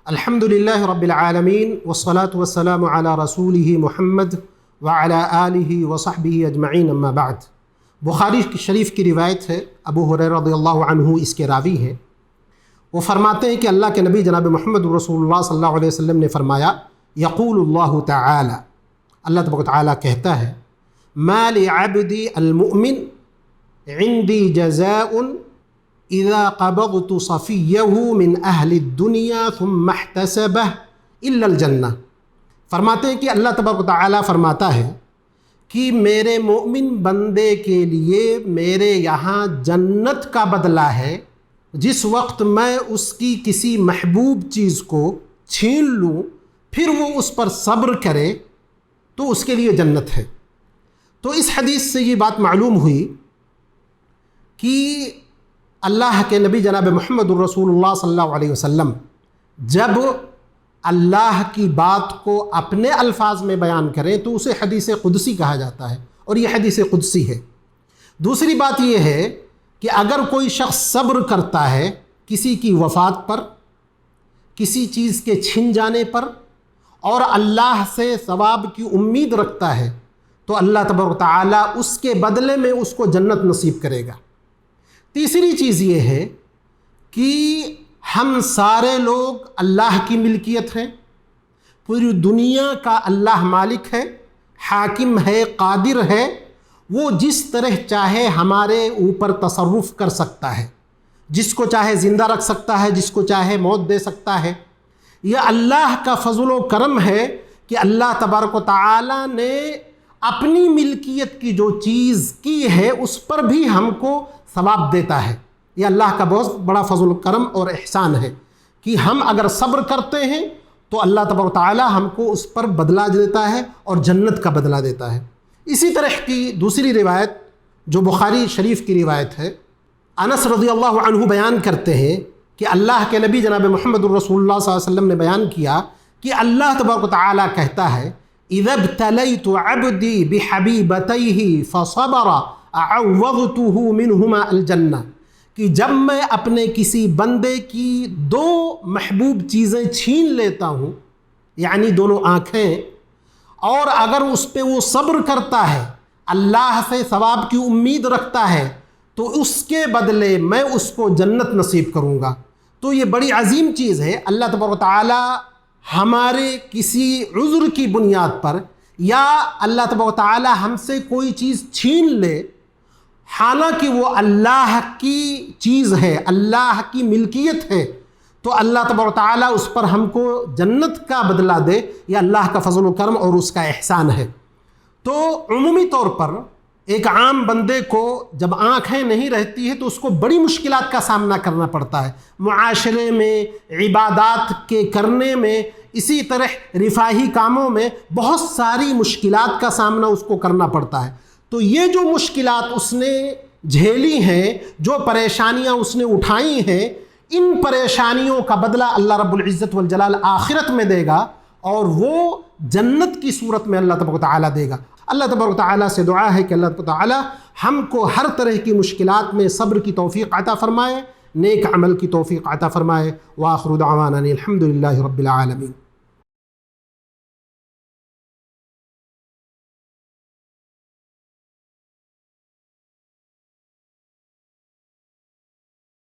الحمدللہ رب العالمین والصلاة والسلام علی رسولہ محمد وعلی آلہ وصحبہ اجمعین اما بعد۔ بخاری شریف کی روایت ہے، ابو ہریرہ رضی اللہ عنہ اس کے راوی ہیں۔ وہ فرماتے ہیں کہ اللہ کے نبی جناب محمد رسول اللہ صلی اللہ علیہ وسلم نے فرمایا، یقول اللہ تعالی، اللہ تبارک و تعالی کہتا ہے، ما لعبدی المؤمن عندی جزاء اذا قبضت صفیہ من اہل الدنیا ثم احتسبہ الا الجنہ۔ فرماتے ہیں کہ اللہ تبارک و تعالی فرماتا ہے کہ میرے مومن بندے کے لیے میرے یہاں جنت کا بدلہ ہے جس وقت میں اس کی کسی محبوب چیز کو چھین لوں، پھر وہ اس پر صبر کرے تو اس کے لیے جنت ہے۔ تو اس حدیث سے یہ بات معلوم ہوئی کہ اللہ کے نبی جناب محمد الرسول اللہ صلی اللہ علیہ وسلم جب اللہ کی بات کو اپنے الفاظ میں بیان کریں تو اسے حدیث قدسی کہا جاتا ہے، اور یہ حدیث قدسی ہے۔ دوسری بات یہ ہے کہ اگر کوئی شخص صبر کرتا ہے کسی کی وفات پر، کسی چیز کے چھن جانے پر، اور اللہ سے ثواب کی امید رکھتا ہے تو اللہ تبارک و تعالی اس کے بدلے میں اس کو جنت نصیب کرے گا۔ تیسری چیز یہ ہے کہ ہم سارے لوگ اللہ کی ملکیت ہیں، پوری دنیا کا اللہ مالک ہے، حاکم ہے، قادر ہے، وہ جس طرح چاہے ہمارے اوپر تصرف کر سکتا ہے، جس کو چاہے زندہ رکھ سکتا ہے، جس کو چاہے موت دے سکتا ہے۔ یہ اللہ کا فضل و کرم ہے کہ اللہ تبارک و تعالی نے اپنی ملکیت کی جو چیز کی ہے اس پر بھی ہم کو ثواب دیتا ہے۔ یہ اللہ کا بہت بڑا فضل و کرم اور احسان ہے کہ ہم اگر صبر کرتے ہیں تو اللہ تبارک و تعالی ہم کو اس پر بدلہ دیتا ہے اور جنت کا بدلہ دیتا ہے۔ اسی طرح کی دوسری روایت جو بخاری شریف کی روایت ہے، انس رضی اللہ عنہ بیان کرتے ہیں کہ اللہ کے نبی جناب محمد الرسول اللہ صلی اللہ علیہ وسلم نے بیان کیا کہ اللہ تبارک و تعالی کہتا ہے، اذا ابتلیت عبدی بحبیبتیہ فصبر اعوضتہ منہما الجنہ، کہ جب میں اپنے کسی بندے کی دو محبوب چیزیں چھین لیتا ہوں، یعنی دونوں آنکھیں، اور اگر اس پہ وہ صبر کرتا ہے، اللہ سے ثواب کی امید رکھتا ہے، تو اس کے بدلے میں اس کو جنت نصیب کروں گا۔ تو یہ بڑی عظیم چیز ہے۔ اللہ تبارک و تعالی ہمارے کسی عذر کی بنیاد پر، یا اللہ تبارک و تعالی ہم سے کوئی چیز چھین لے، حالانکہ وہ اللہ کی چیز ہے، اللہ کی ملکیت ہے، تو اللہ تبارک و تعالی اس پر ہم کو جنت کا بدلہ دے، یہ اللہ کا فضل و کرم اور اس کا احسان ہے۔ تو عمومی طور پر ایک عام بندے کو جب آنکھیں نہیں رہتی ہے تو اس کو بڑی مشکلات کا سامنا کرنا پڑتا ہے، معاشرے میں، عبادات کے کرنے میں، اسی طرح رفاہی کاموں میں بہت ساری مشکلات کا سامنا اس کو کرنا پڑتا ہے۔ تو یہ جو مشکلات اس نے جھیلی ہیں، جو پریشانیاں اس نے اٹھائی ہیں، ان پریشانیوں کا بدلہ اللہ رب العزت والجلال آخرت میں دے گا، اور وہ جنت کی صورت میں اللہ تبارک و تعالی دے گا۔ اللہ تبارک و تعالی سے دعا ہے کہ اللہ تبارک و تعالی ہم کو ہر طرح کی مشکلات میں صبر کی توفیق عطا فرمائے، نیک عمل کی توفیق عطا فرمائے۔ وآخر دعوانا الحمدللہ رب العالمین۔